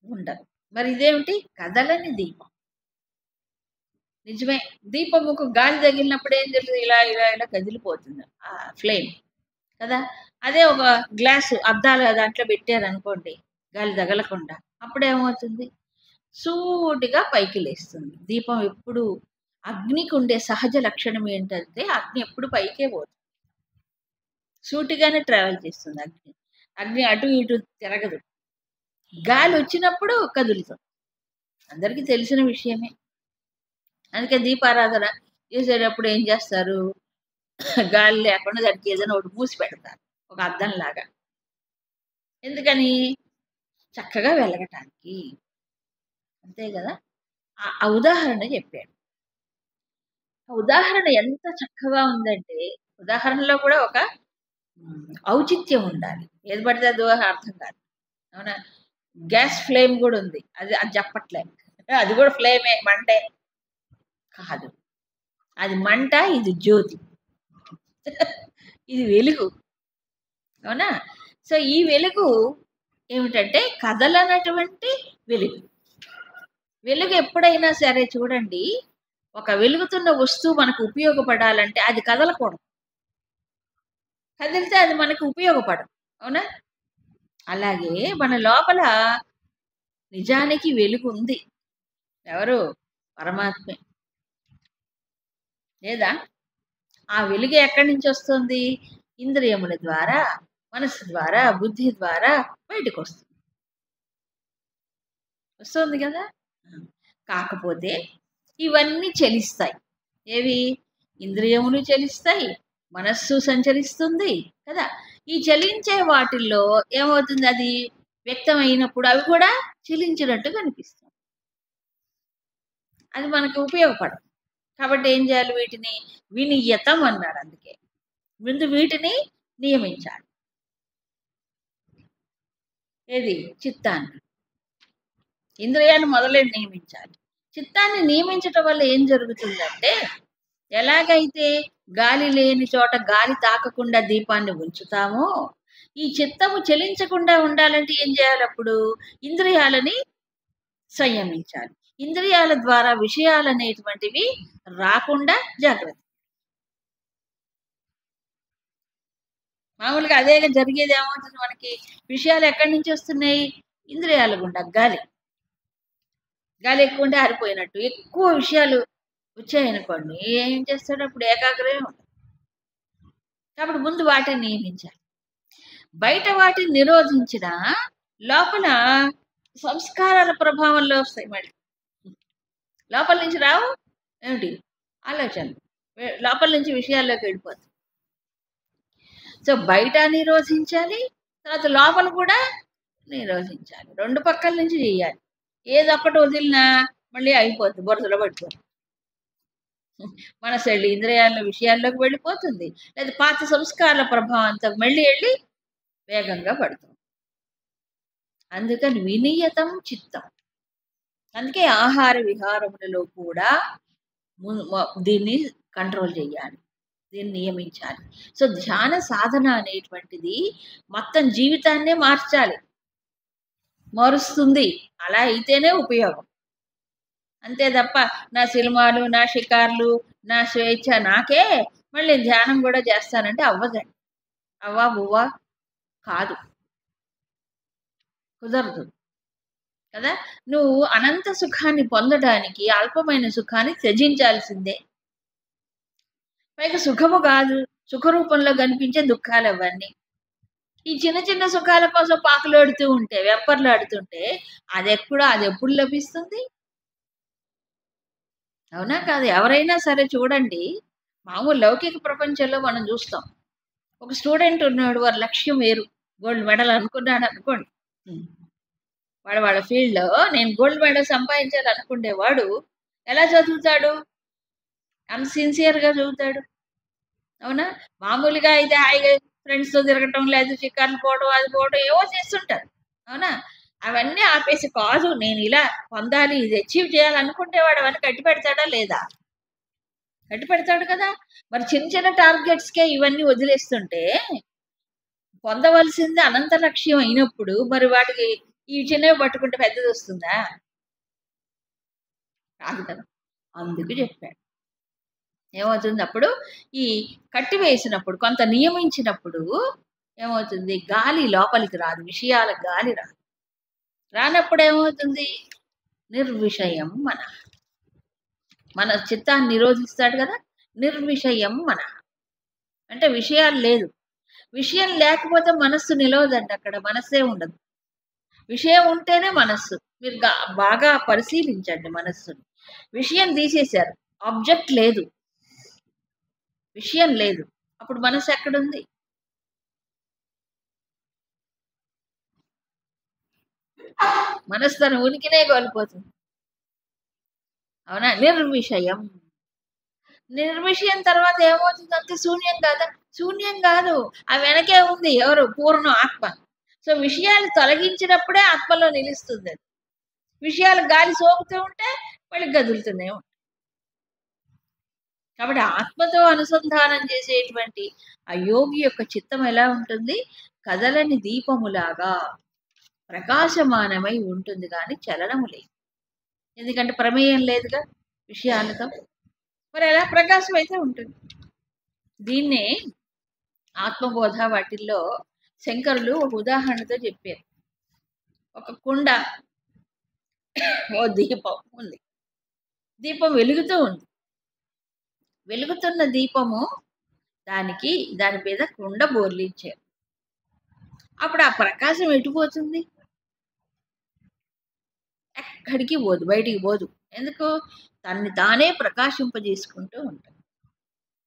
ఉండదు. మరి ఇదేమిటి? కదలని దీపం. నిజమే, దీపముకు గాలి తగిలినప్పుడు ఏం జరుగుతుంది? ఇలా ఇలా ఇలా కదిలిపోతుంది ఆ ఫ్లేమ్ కదా. అదే ఒక గ్లాసు అద్దాలు దాంట్లో పెట్టారనుకోండి గాలి తగలకుండా, అప్పుడేమవుతుంది? సూటిగా పైకి లేస్తుంది. దీపం ఎప్పుడు, అగ్నికి ఉండే సహజ లక్షణం ఏంటంటే అగ్ని ఎప్పుడు పైకే పోతుంది, సూటిగానే ట్రావెల్ చేస్తుంది అగ్ని. అగ్ని అటు ఇటు తిరగదు. గాలి వచ్చినప్పుడు కదులుతుంది, అందరికీ తెలిసిన విషయమే. అందుకే దీపారాధన చేసేటప్పుడు ఏం చేస్తారు? గాలి లేకుండా దానికి ఏదైనా ఒకటి మూసి పెడతారు, ఒక అద్దంలాగా. ఎందుకని? చక్కగా వెలగటానికి. అంతే కదా. ఆ ఉదాహరణ చెప్పాడు. ఆ ఉదాహరణ ఎంత చక్కగా ఉందంటే, ఉదాహరణలో కూడా ఒక ఔచిత్యం ఉండాలి. ఏది పడితే అది అర్థం కాదు. అవునా? గ్యాస్ ఫ్లేమ్ కూడా ఉంది, అది చెప్పట్లేదు. అది కూడా ఫ్లేమే, మంటే కాదు. అది మంట, ఇది జ్యోతి, ఇది వెలుగు. అవునా? సో ఈ వెలుగు ఏమిటంటే కదలనటువంటి వెలుగు. వెలుగు ఎప్పుడైనా సరే చూడండి, ఒక వెలుగుతున్న వస్తువు మనకు ఉపయోగపడాలంటే అది కదలకూడదు. కదిలితే అది మనకు ఉపయోగపడదు. అవునా? అలాగే మన లోపల నిజానికి వెలుగు ఉంది. ఎవరు? పరమాత్మే. లేదా? ఆ వెలుగు ఎక్కడి నుంచి వస్తుంది? ఇంద్రియముల ద్వారా, మనసు ద్వారా, బుద్ధి ద్వారా బయటకు వస్తుంది కదా. కాకపోతే ఇవన్నీ చలిస్తాయి. ఏవి? ఇంద్రియములు చలిస్తాయి, మనస్సు సంచరిస్తుంది కదా. ఈ చలించే వాటిల్లో ఏమవుతుంది? అది వ్యక్తమైనప్పుడు అవి కూడా చలించినట్టు కనిపిస్తుంది. అది మనకు ఉపయోగపడదు. కాబట్టి ఏం చేయాలి? వీటిని వినియతం అన్నాడు. అందుకే ముందు వీటిని నియమించాలి. ఏది? చిత్తాన్ని, ఇంద్రియాన్ని మొదలై నియమించాలి. చిత్తాన్ని నియమించటం వల్ల ఏం జరుగుతుందంటే, ఎలాగైతే గాలి లేని చోట గాలి తాకకుండా దీపాన్ని ఉంచుతామో, ఈ చిత్తము చలించకుండా ఉండాలంటే ఏం చేయాలి? అప్పుడు ఇంద్రియాలని సంయమించాలి. ఇంద్రియాల ద్వారా విషయాలు అనేటువంటివి రాకుండా జాగ్రత్త. మామూలుగా అదే జరిగేది. ఏమవుతుంది? మనకి విషయాలు ఎక్కడి నుంచి వస్తున్నాయి? ఇంద్రియాల గుండా, గాలి. గాలి ఎక్కువ ఉంటే ఆరిపోయినట్టు. ఎక్కువ విషయాలు వచ్చాయనుకోండి, ఏం చేస్తాడు అప్పుడు ఏకాగ్రమే ఉండదు. కాబట్టి ముందు వాటిని నియమించాలి. బయట వాటిని నిరోధించిన లోపల సంస్కారాల ప్రభావంలో వస్తాయి మళ్ళీ. లోపల నుంచి రావు ఏమిటి ఆలోచనలు, లోపల నుంచి విషయాల్లోకి వెళ్ళిపోతాయి. సో బయట నిరోధించాలి, తర్వాత లోపల కూడా నిరోధించాలి. రెండు పక్కల నుంచి చేయాలి. ఏదొక్కటి వదిలినా మళ్ళీ అయిపోతుంది, బురదలో పడిపోతుంది. మనసు వెళ్ళి ఇంద్రియాల విషయాల్లోకి వెళ్ళిపోతుంది, లేదా పాత సంస్కారాల ప్రభావంతో మళ్ళీ వెళ్ళి వేగంగా పడుతుంది. అందుకని వినియతం చిత్తం. అందుకే ఆహార విహారములలో కూడా దీన్ని కంట్రోల్ చేయాలి, దీన్ని నియమించాలి. సో ధ్యాన సాధన అనేటువంటిది మొత్తం జీవితాన్నే మారుస్తుంది. అలా అయితేనే ఉపయోగం. అంతే తప్ప నా సినిమాలు, నా షికార్లు, నా స్వేచ్ఛ నాకే మళ్ళీ ధ్యానం కూడా చేస్తానంటే అవ్వదండి. బువ్వా కాదు, కుదరదు కదా. నువ్వు అనంత సుఖాన్ని పొందడానికి అల్పమైన సుఖాన్ని త్యజించాల్సిందే. పైగా సుఖము కాదు, సుఖరూపంలో కనిపించే దుఃఖాలు అవన్నీ. ఈ చిన్న చిన్న సుఖాల కోసం పాకులాడుతూ ఉంటే, వెప్పర్లాడుతుంటే అది ఎప్పుడు లభిస్తుంది? అవునా కాదు? ఎవరైనా సరే చూడండి, మామూలు లౌకిక ప్రపంచంలో మనం చూస్తాం. ఒక స్టూడెంట్ ఉన్నాడు, వారి లక్ష్యం వేరు, గోల్డ్ మెడల్ అనుకున్నాడు అనుకోండి. వాళ్ళ ఫీల్డ్లో నేను గోల్డ్ మెడల్ సంపాదించాలనుకునేవాడు ఎలా చదువుతాడు? అంత సిన్సియర్గా చదువుతాడు. అవునా? మామూలుగా అయితే హాయిగా ఫ్రెండ్స్తో తిరగటం, లేదా షికార్లు పోవడం, అది పోవడం ఏవో చేస్తుంటారు. అవునా? అవన్నీ ఆపేసి కాదు నేను ఇలా పొందాలి, ఇది అచీవ్ చేయాలనుకుంటేవాడు అవన్నీ కట్టి పెడతాడా లేదా? కట్టి పెడతాడు కదా. మరి చిన్న చిన్న టార్గెట్స్కే ఇవన్నీ వదిలేస్తుంటే పొందవలసింది అనంత లక్ష్యం అయినప్పుడు మరి వాటికి ఈ చిన్నవి పట్టుకుంటే పెద్దది వస్తుందా? కాదు కదా. అందుకు చెప్పాడు. ఏమవుతుంది అప్పుడు? ఈ కట్టి వేసినప్పుడు, కొంత నియమించినప్పుడు ఏమవుతుంది? గాలి లోపలికి రాదు, విషయాల గాలి రాదు. రానప్పుడు ఏమవుతుంది? నిర్విషయం మన చిత్తాన్ని నిరోధిస్తాడు కదా. నిర్విషయం అంటే విషయాలు లేదు. విషయం లేకపోతే మనస్సు నిలవదండి, అక్కడ మనస్సే ఉండదు. విషయం ఉంటేనే మనస్సు. మీరు బాగా పరిశీలించండి మనస్సుని. విషయం తీసేశారు, ఆబ్జెక్ట్ లేదు, విషయం లేదు, అప్పుడు మనస్సు ఎక్కడుంది? మనస్సు తన ఉనికినే కోల్పోతుంది. అవునా? నిర్విషయం తర్వాత ఏమవుతుంది? అంతే శూన్యం కాదా? శూన్యం కాదు, ఆ వెనకే ఉంది ఎవరు? పూర్ణం, ఆత్మ. సో విషయాలు తొలగించినప్పుడే ఆత్మలో నిలుస్తుంది. అది విషయాలు గాలి సోకుతూ ఉంటే మళ్ళీ కదులుతూనే ఉంటాయి. కాబట్టి ఆత్మతో అనుసంధానం చేసేటువంటి ఆ యోగి యొక్క చిత్తం ఎలా ఉంటుంది? కదలని దీపములాగా ప్రకాశమానమై ఉంటుంది, కానీ చలనము లేదు. ఎందుకంటే ప్రమేయం లేదుగా విషయాలతో. మరి ఎలా ప్రకాశం అయితే ఉంటుంది? దీన్నే ఆత్మబోధ వాటిల్లో శంకరులు ఒక ఉదాహరణతో చెప్పారు. ఒక కుండ, ఓ దీపం ఉంది, దీపం వెలుగుతూ ఉంది. వెలుగుతున్న దీపము దాని మీద కుండ బోర్లించారు. అప్పుడు ఆ ప్రకాశం ఎటుపోతుంది? ఎక్కడికి పోదు, బయటికి పోదు. ఎందుకు? తన్ని తానే ప్రకాశింపజేసుకుంటూ ఉంటుంది.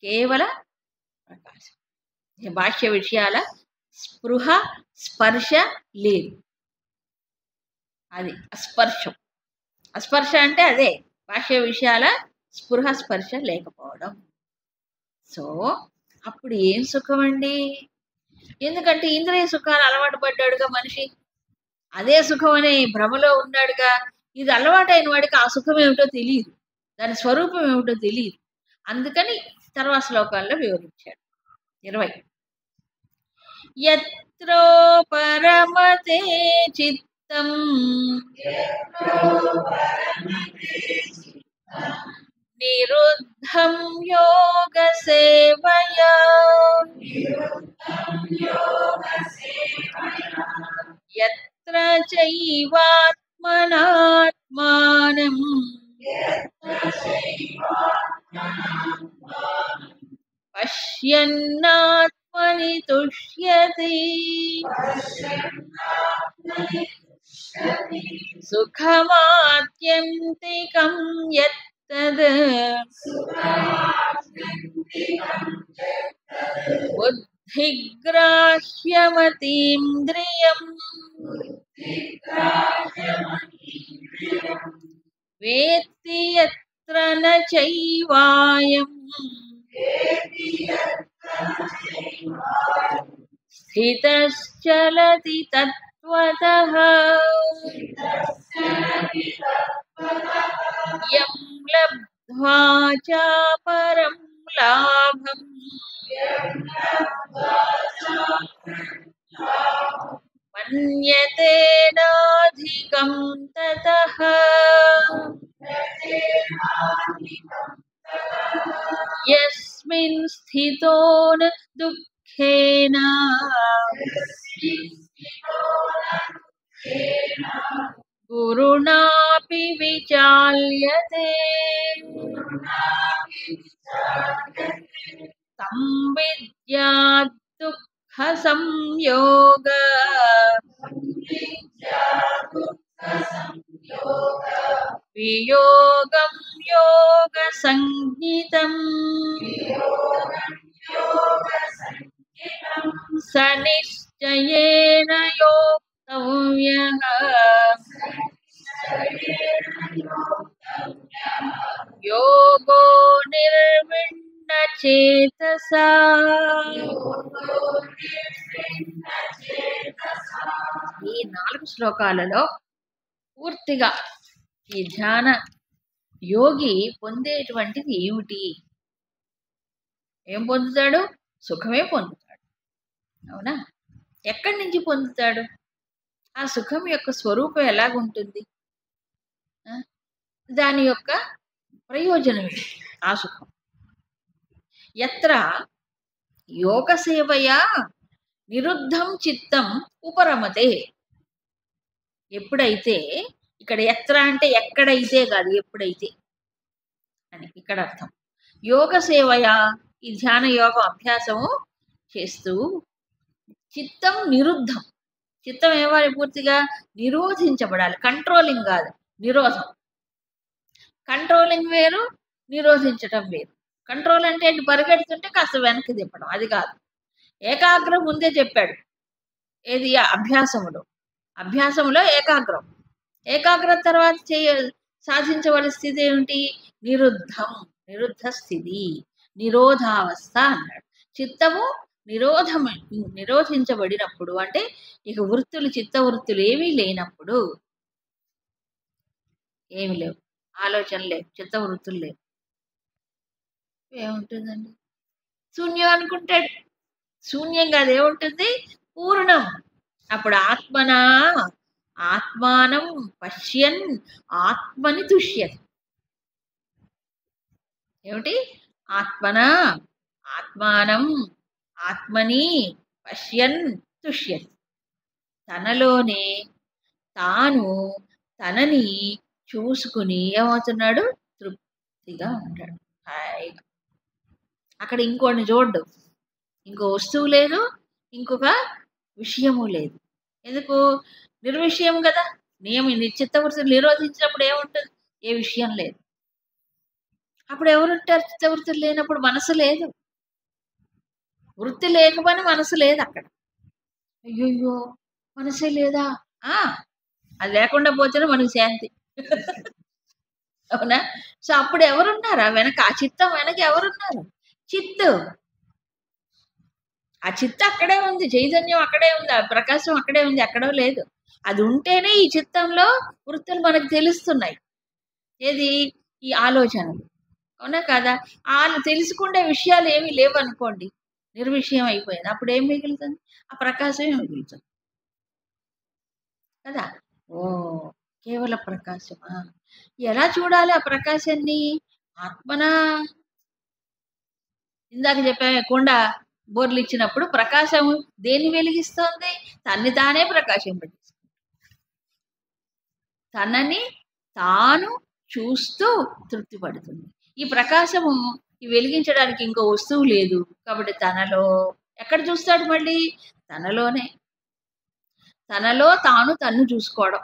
కేవల ప్రకాశం. బాహ్య విషయాల స్పృహ స్పర్శ లేదు. అది అస్పర్శం. అస్పర్శ అంటే అదే, బాహ్య విషయాల స్పృహ స్పర్శ లేకపోవడం. సో అప్పుడు ఏం సుఖం అండి? ఎందుకంటే ఇంద్రియ సుఖాలు అలవాటు పడ్డాడుగా మనిషి, అదే సుఖం అనే భ్రమలో ఉన్నాడుగా. ఇది అలవాటైన వాడికి ఆ సుఖం ఏమిటో తెలియదు, దాని స్వరూపం ఏమిటో తెలియదు. అందుకని తర్వాత శ్లోకాల్లో వివరించాడు. 20 యత్రో పరమతే చిత్తం నిరుద్ధం యోగ సేవయా యత్ర చైవాత్మనాత్మానం పశ్యన్నాత్మని తుష్యతి సుఖమాత్యంతికం యత్తద్ బుద్ధిగ్రాహ్యమతీంద్రియం వేత్తి యత్ర న చైవాయం స్థితశ్చలతి తత్వతః యం లబ్ధ్వా చాపరం లాభం మన్యతే నాధికం తతః యస్మిన్ స్థితో న దుఃఖేన గురుణాపి విచాల్యతే తం విద్యాత్ దుఃఖ సంయోగ వియోగం యోగ సంజ్ఞితం స నిశ్చయేన యోక్తవ్యః యోగో నిర్విణ్ణ చేతసా ఈ 4 శ్లోకాలలో పూర్తిగా ఈ ధ్యాన యోగి పొందేటువంటిది ఏమిటి? ఏం పొందుతాడు? సుఖమే పొందుతాడు. అవునా? ఎక్కడి నుంచి పొందుతాడు? ఆ సుఖం యొక్క స్వరూపం ఎలాగుంటుంది? దాని యొక్క ప్రయోజనం ఏంటి? ఆ సుఖం యత్ర యోగ సేవయా నిరుద్ధం చిత్తం ఉపరమతే. ఎప్పుడైతే, ఇక్కడ ఎత్ర అంటే ఎక్కడైతే కాదు, ఎప్పుడైతే అని ఇక్కడ అర్థం. యోగ సేవయా, ఈ ధ్యాన యోగం అభ్యాసము చేస్తూ చిత్తం నిరుద్ధం, చిత్తం ఏవాలి? పూర్తిగా నిరోధించబడాలి. కంట్రోలింగ్ కాదు, నిరోధం. కంట్రోలింగ్ వేరు, నిరోధించటం వేరు. కంట్రోల్ అంటే పరిగెడుతుంటే కాస్త వెనక్కి తిప్పడం, అది కాదు. ఏకాగ్రం ముందే చెప్పాడు. ఏది? అభ్యాసములో. అభ్యాసములో ఏకాగ్రం. ఏకాగ్రం తర్వాత సాధించవలసిన స్థితి ఏమిటి? నిరుద్ధం, నిరుద్ధ స్థితి, నిరోధావస్థ అన్నాడు. చిత్తము నిరోధించబడినప్పుడు అంటే ఇక వృత్తులు, చిత్త వృత్తులు ఏమీ లేనప్పుడు, ఏమి లేవు, ఆలోచన లేవు, చిత్త వృత్తులు లేవు, ఏముంటుందండి? శూన్యం అనుకుంటాడు. శూన్యం కాదు, ఏముంటుంది? పూర్ణం. అప్పుడు ఆత్మానం పశ్యన్ ఆత్మని తుష్యతి. ఏమిటి? ఆత్మానం ఆత్మని పశ్యన్ తుష్యతి. తనలోనే తాను తనని చూసుకుని ఏమవుతున్నాడు? తృప్తిగా ఉంటాడు, హాయిగా. అక్కడ ఇంకోటి చూడ్డు, ఇంకో వస్తువు లేదు, ఇంకొక విషయము లేదు. ఎందుకు? నిర్విషయం కదా. చిత్తవృత్తులు నిరోధించినప్పుడు ఏముంటుంది? ఏ విషయం లేదు. అప్పుడు ఎవరుంటారు? చిత్తవృత్తులు లేనప్పుడు మనసు లేదు. వృత్తి లేకపోయినా మనసు లేదు అక్కడ. అయ్యో మనసే లేదా? అది లేకుండా పోతేనే మనకు శాంతి. అవునా? సో అప్పుడు ఎవరున్నారా వెనక? ఆ చిత్తం వెనక ఎవరున్నారు? చిత్తు. ఆ చిత్త అక్కడే ఉంది, చైతన్యం అక్కడే ఉంది, ఆ ప్రకాశం అక్కడే ఉంది, ఎక్కడో లేదు. అది ఉంటేనే ఈ చిత్తంలో వృత్తులు మనకు తెలుస్తున్నాయి. ఏది? ఈ ఆలోచనలు. అవునా కదా? తెలుసుకునే విషయాలు ఏమీ లేవు అనుకోండి, నిర్విషయం అయిపోయింది. అప్పుడు ఏం మిగులుతుంది? ఆ ప్రకాశమే మిగులుతుంది కదా. ఓ కేవల ప్రకాశమా? ఎలా చూడాలి ఆ ప్రకాశాన్ని? ఆత్మనా? ఇందాక చెప్పా, కొండ బోర్లు ఇచ్చినప్పుడు ప్రకాశం దేన్ని వెలిగిస్తోంది? తన్ని తానే ప్రకాశింపజేస్తుంది. తనని తాను చూస్తూ తృప్తి పడుతుంది. ఈ ప్రకాశము ఈ వెలిగించడానికి ఇంకో వస్తువు లేదు కాబట్టి తనలో ఎక్కడ చూస్తాడు మళ్ళీ? తనలోనే. తనలో తాను తన్ను చూసుకోవడం.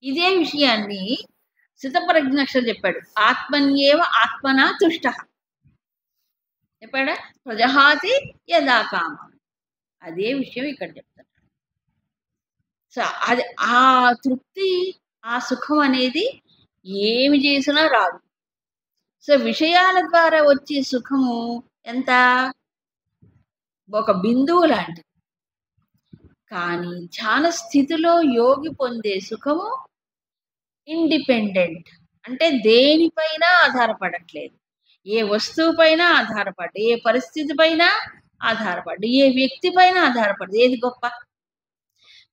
ఇదే విషయాన్ని స్థితప్రజ్ఞాక్షుడు చెప్పాడు. ఆత్మన్యేవ ఆత్మనా తుష్ట చెప్పాడా? ప్రజహాతి యదా కామ. అదే విషయం ఇక్కడ చెప్తాడు. సో అది ఆ తృప్తి, ఆ సుఖం అనేది ఏమి చేసినా రాదు. సో విషయాల ద్వారా వచ్చే సుఖము ఎంత? ఒక బిందువు లాంటిది. కానీ ధ్యాన స్థితిలో యోగి పొందే సుఖము ఇండిపెండెంట్, అంటే దేనిపైన ఆధారపడట్లేదు, ఏ వస్తువు పైన ఆధారపడ్డు, ఏ పరిస్థితి పైన ఆధారపడ్డు, ఏ వ్యక్తి పైన ఆధారపడదు. ఏది గొప్ప?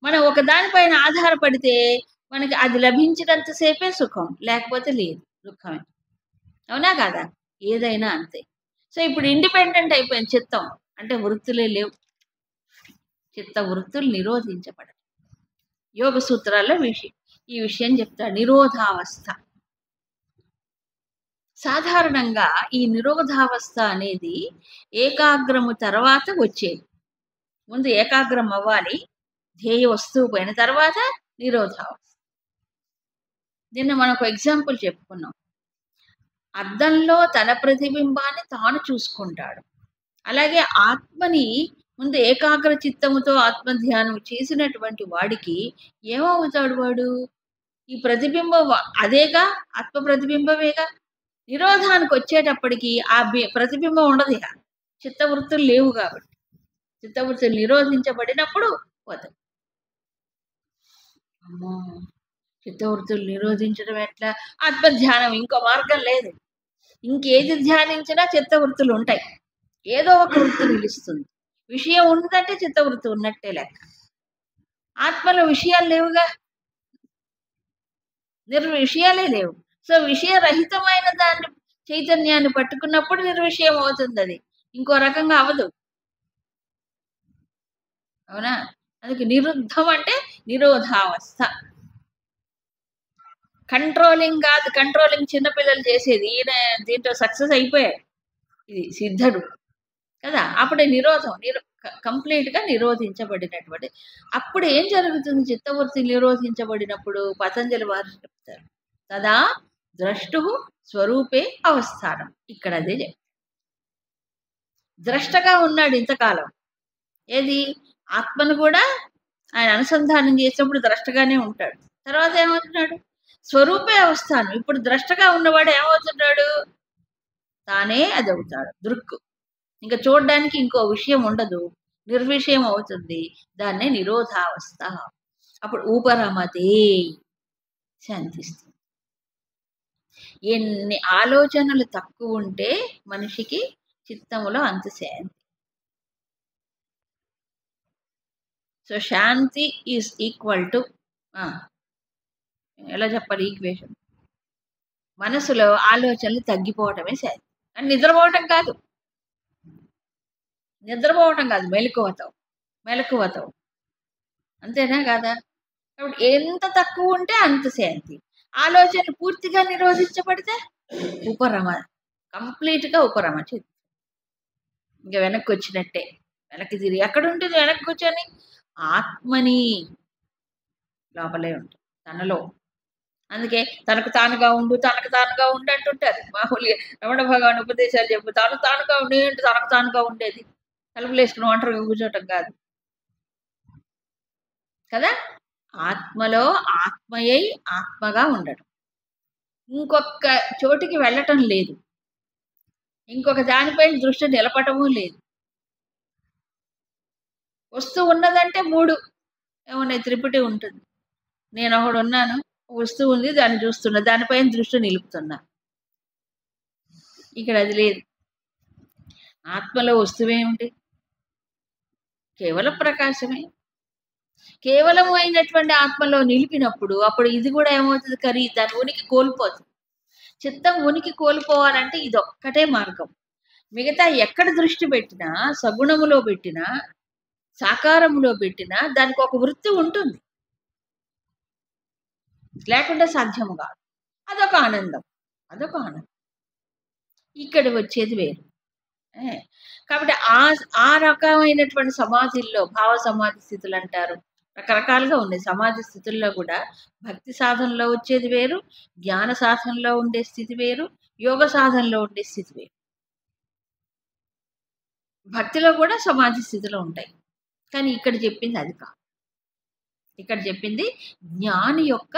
మనం ఒక దానిపైన ఆధారపడితే మనకి అది లభించినంతసేపే సుఖం, లేకపోతే లేదు, దుఃఖమే. అవునా కాదా? ఏదైనా అంతే. సో ఇప్పుడు ఇండిపెండెంట్ అయిపోయింది చిత్తం, అంటే వృత్తులే లేవు. చిత్త వృత్తులు నిరోధించబడదు. యోగ సూత్రాల్లో ఈ విషయం చెప్తాడు. నిరోధావస్థ. సాధారణంగా ఈ నిరోధావస్థ అనేది ఏకాగ్రము తర్వాత వచ్చేది. ముందు ఏకాగ్రం అవ్వాలి ధ్యేయ వస్తువు పైన, తర్వాత నిరోధావస్థ. నిన్న మనం ఒక ఎగ్జాంపుల్ చెప్పుకున్నాం. అద్దంలో తన ప్రతిబింబాన్ని తాను చూసుకుంటాడు. అలాగే ఆత్మని ముందు ఏకాగ్ర చిత్తముతో ఆత్మధ్యానం చేసినటువంటి వాడికి ఏమవుతాడు? వాడు ఈ ప్రతిబింబం అదేగా, ఆత్మ ప్రతిబింబమేగా. నిరోధానికి వచ్చేటప్పటికి ఆ ప్రతిబింబం ఉండదు. ఇక చిత్తవృత్తులు లేవు కాబట్టి చిత్తవృత్తులు నిరోధించబడినప్పుడు పోతాయి. అమ్మో, చిత్తవృత్తులు నిరోధించడం ఎట్లా? ఆత్మధ్యానం, ఇంకో మార్గం లేదు. ఇంకేది ధ్యానించినా చిత్తవృత్తులు ఉంటాయి. ఏదో ఒక వృత్తి నిలుస్తుంది. విషయం ఉందంటే చిత్తవృత్తి ఉన్నట్టే లెక్క. ఆత్మలో విషయాలు లేవుగా, నిర్విషయాలే లేవు. సో విషయరహితమైన దాన్ని, చైతన్యాన్ని పట్టుకున్నప్పుడు నిర్విషయం అవుతుంది. అది ఇంకో రకంగా అవదు. అవునా? అందుకే నిరుద్ధం అంటే నిరోధావస్థ. కంట్రోలింగ్ కాదు. కంట్రోలింగ్ చిన్నపిల్లలు చేసేది. ఈయన దీంట్లో సక్సెస్ అయిపోయాడు. ఇది సిద్ధుడు కదా. అప్పుడే నిరోధం కంప్లీట్ గా నిరోధించబడినటువంటి. అప్పుడు ఏం జరుగుతుంది? చిత్తవృత్తి నిరోధించబడినప్పుడు పతంజలి వారు చెప్తారు, తదా ద్రష్టు స్వరూపే అవస్థానం. ఇక్కడ అదే చెప్తారు. ద్రష్టగా ఉన్నాడు ఇంతకాలం. ఏది? ఆత్మను కూడా ఆయన అనుసంధానం చేసినప్పుడు ద్రష్టగానే ఉంటాడు. తర్వాత ఏమవుతున్నాడు? స్వరూపే అవస్థానం. ఇప్పుడు ద్రష్టగా ఉన్నవాడు ఏమవుతున్నాడు? తానే అది అవుతాడు. దృక్కు. ఇంకా చూడడానికి ఇంకో విషయం ఉండదు, నిర్విషయం అవుతుంది. దాన్నే నిరోధావస్థ. అప్పుడు ఉపరమతే, శాంతిస్తుంది. ఎన్ని ఆలోచనలు తక్కువ ఉంటే మనిషికి చిత్తములో అంత శాంతి. So shanti is equal to, ఎలా చెప్పాలి ఈక్వేషన్? మనసులో ఆలోచనలు తగ్గిపోవటమే శాంతి. అని నిద్రపోవటం కాదు, మెలకువతావు. అంతేనా కాదా? కాబట్టి ఎంత తక్కువ ఉంటే అంత శాంతి. ఆలోచనలు పూర్తిగా నిరోధించబడితే ఉపరమ, కంప్లీట్ గా ఉపరమ. ఇంకా వెనక్కి వచ్చినట్టే. వెనక్కి తిరిగి ఎక్కడ ఉంటుంది? వెనక్కి కూర్చొని ఆత్మని లోపలే ఉంటుంది, తనలో. అందుకే తనకు తానుగా ఉండు అంటుంటారు మామూలుగా. రమణ భగవాన్ ఉపదేశాలు చెప్పు, తానుగా ఉండి ఏంటి? తనకు తానుగా ఉండేది తలుపులు వేసుకుని ఒంటరిగా కూర్చోటం కాదు కదా. ఆత్మలో ఆత్మయై ఆత్మగా ఉండటం. ఇంకొక చోటికి వెళ్ళటం లేదు, ఇంకొక దానిపైన దృష్టి నిలపటము లేదు. వస్తువు ఉన్నదంటే మూడు ఏమన్నా త్రిపుటి ఉంటుంది. నేను ఒకడు ఉన్నాను, వస్తువు ఉంది, దాన్ని చూస్తున్నా, దానిపైన దృష్టి నిలుపుతున్నా. ఇక్కడ అది లేదు. ఆత్మలో వస్తువేమిటి? కేవలం ప్రకాశమే. కేవలం అయినటువంటి ఆత్మలో నిలిపినప్పుడు అప్పుడు ఇది కూడా ఏమవుతుంది? దాని ఉనికి కోల్పోతుంది. చిత్తం ఉనికి కోల్పోవాలంటే ఇది ఒక్కటే మార్గం. మిగతా ఎక్కడ దృష్టి పెట్టినా, సగుణములో పెట్టినా, సాకారములో పెట్టినా దానికి ఒక వృత్తి ఉంటుంది. లేకుండా సాధ్యము కాదు. అదొక ఆనందం. అదొక ఆనందం. ఇక్కడ వచ్చేది వేరు. ఏ, కాబట్టి ఆ రకమైనటువంటి సమాధిల్లో భావ సమాధి స్థితులు అంటారు. రకరకాలుగా ఉన్నాయి. సమాధి స్థితుల్లో కూడా భక్తి సాధనలో వచ్చేది వేరు, జ్ఞాన సాధనలో ఉండే స్థితి వేరు, యోగ సాధనలో ఉండే స్థితి వేరు. భక్తిలో కూడా సమాధి స్థితిలో ఉంటాయి. కానీ ఇక్కడ చెప్పింది అది కాదు. ఇక్కడ చెప్పింది జ్ఞాని యొక్క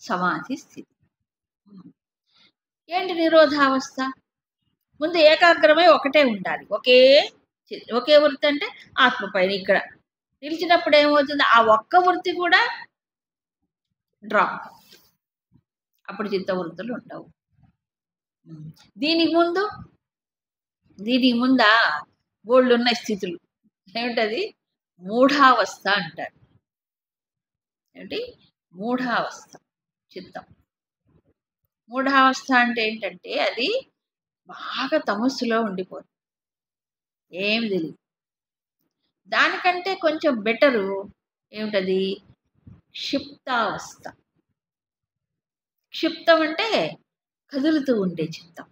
సమాధి స్థితి. ఏంటి నిరోధావస్థ? ముందు ఏకాగ్రమై ఒకటే ఉండాలి. ఒకే వృత్తి అంటే ఆత్మ పైన ఇక్కడ నిలిచినప్పుడు ఏమవుతుంది? ఆ ఒక్క వృత్తి కూడా డ్రాప్. అప్పుడు చిత్తవృత్తులు ఉండవు. దీనికి ముందా బోల్డ్ ఉన్న స్థితులు. ఏమిటది? మూఢావస్థ అంటారు. ఏమిటి? మూఢావస్థ చిత్తం. మూఢావస్థ అంటే ఏంటంటే అది బాగా తమస్సులో ఉండిపోతుంది, ఏమి తెలియదు. దానికంటే కొంచెం బెటరు ఏమిటది? క్షిప్తావస్థ. క్షిప్తం అంటే కదులుతూ ఉండే చిత్తం.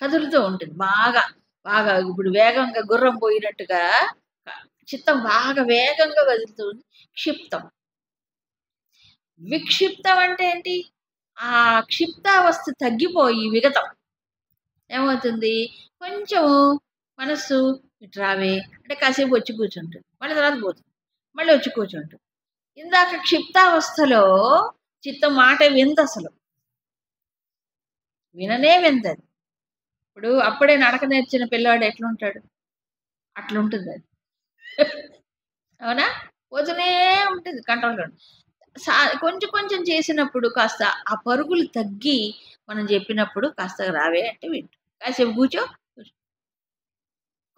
కదులుతూ ఉంటుంది బాగా బాగా. ఇప్పుడు వేగంగా గుర్రం పోయినట్టుగా చిత్తం బాగా వేగంగా కదులుతూ ఉంది, క్షిప్తం. విక్షిప్తం అంటే ఏంటి? ఆ క్షిప్తావస్థ తగ్గిపోయి విగతం ఏమవుతుంది? కొంచెం మనస్సు ఇట్రావే అంటే కాసేపు వచ్చి కూర్చుంటుంది, మళ్ళీ తర్వాత పోతుంది, మళ్ళీ వచ్చి కూర్చుంటుంది. ఇందాక క్షిప్తావస్థలో చిత్తం మాట వింత, అసలు విననే వింతది. ఇప్పుడు అప్పుడే నడక నేర్చిన పిల్లవాడు ఎట్లుంటాడు? అట్లుంటుంది అది. అవునా? పోతూనే ఉంటుంది కంట్రోల్లో. కొంచెం కొంచెం చేసినప్పుడు కాస్త ఆ పరుగులు తగ్గి మనం చెప్పినప్పుడు కాస్త రావే అంటే వింటు, కాసేపు కూర్చో,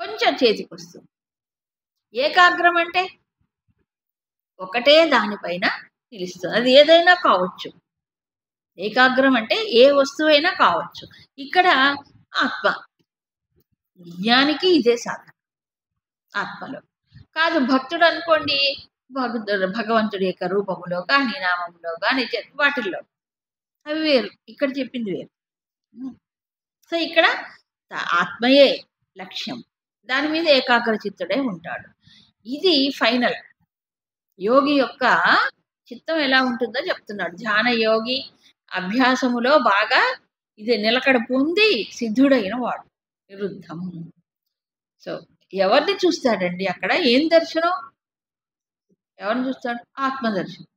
కొంచెం చేతికి వస్తుంది. ఏకాగ్రం అంటే ఒకటే దానిపైన నిలుస్తుంది. అది ఏదైనా కావచ్చు. ఏకాగ్రం అంటే ఏ వస్తువైనా కావచ్చు. ఇక్కడ ఆత్మ జ్ఞానికి ఇదే సాధన. ఆత్మలో కాదు. భక్తుడు అనుకోండి, భగవంతుడి యొక్క రూపములో కానీ, నామములో కానీ, వాటిల్లో అవి వేరు. ఇక్కడ చెప్పింది వేరు. సో ఇక్కడ ఆత్మయే లక్ష్యం, దాని మీద ఏకాగ్ర చిత్తుడే ఉంటాడు. ఇది ఫైనల్. యోగి యొక్క చిత్తం ఎలా ఉంటుందో చెప్తున్నాడు. ధ్యాన యోగి అభ్యాసములో బాగా ఇది నిలకడ పొంది సిద్ధుడైన వాడు విరుద్ధం. సో ఎవరిని చూస్తాడండి అక్కడ? ఏం దర్శనం? ఎవరిని చూస్తాడు? ఆత్మదర్శనం.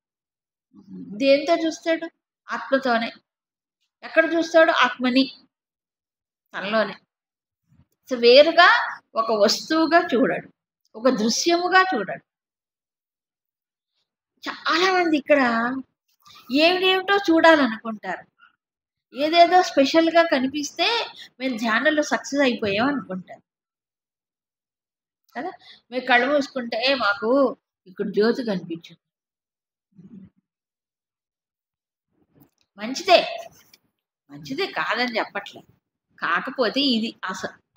దేంతో చూస్తాడు? ఆత్మతోనే. ఎక్కడ చూస్తాడు? ఆత్మని, తనలోనే. సో వేరుగా ఒక వస్తువుగా చూడడు, ఒక దృశ్యముగా చూడడు. చాలా మంది ఇక్కడ ఏమిటేమిటో చూడాలనుకుంటారు. ఏదేదో స్పెషల్గా కనిపిస్తే మేము ధ్యానంలో సక్సెస్ అయిపోయాం అనుకుంటారు కదా. మీరు కళ్ళు మూసుకుంటే మాకు ఇక్కడ జ్యోతి కనిపించు, మంచిదే కాదని చెప్పట్లేదు. కాకపోతే ఇది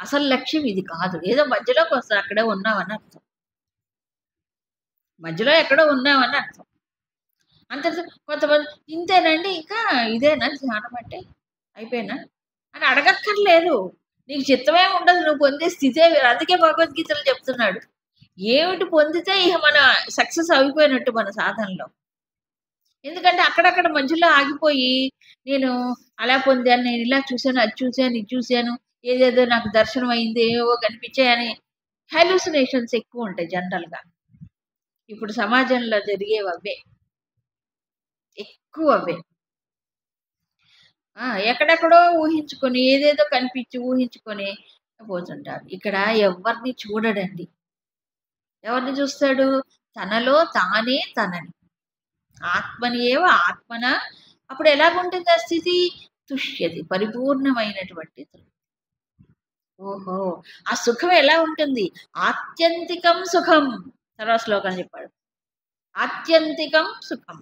అసలు లక్ష్యం ఇది కాదు. ఏదో మధ్యలోకి వస్తారు, అక్కడే ఉన్నామని అర్థం. మధ్యలో ఎక్కడో ఉన్నామని అర్థం. అంత కొంతమంది ఇంతేనండి, ఇంకా ఇదేనా ధ్యానం అంటే అయిపోయినా అని అడగక్కర్లేదు. నీకు చిత్తమే ఉండదు, నువ్వు పొందే స్థితే వేరు. అందుకే భగవద్గీతలో చెప్తున్నాడు, ఏమిటి పొందితే ఇక మన సక్సెస్ అయిపోయినట్టు మన సాధనలో. ఎందుకంటే అక్కడక్కడ మధ్యలో ఆగిపోయి నేను అలా పొందాను, నేను ఇలా చూశాను, అది చూశాను, ఇది చూశాను, ఏదేదో నాకు దర్శనం అయింది, ఏవో కనిపించాయని హాలుసినేషన్స్ ఎక్కువ ఉంటాయి జనరల్గా. ఇప్పుడు సమాజంలో జరిగేవి అవే, ఎక్కువ అవే. ఎక్కడెక్కడో ఊహించుకొని ఏదేదో కనిపించి ఊహించుకొని పోతుంటారు. ఇక్కడ ఎవరిని చూడడండి. ఎవరిని చూస్తాడు? తనలో తానే తనని, ఆత్మని ఏవ ఆత్మన. అప్పుడు ఎలాగుంటుంది ఆ స్థితి? తుష్యతి, పరిపూర్ణమైనటువంటి తృప్తి. ఓహో, ఆ సుఖం ఎలా ఉంటుంది? ఆత్యంతికం సుఖం. తర్వాత శ్లోకం చెప్పాడు, ఆత్యంతికం సుఖం.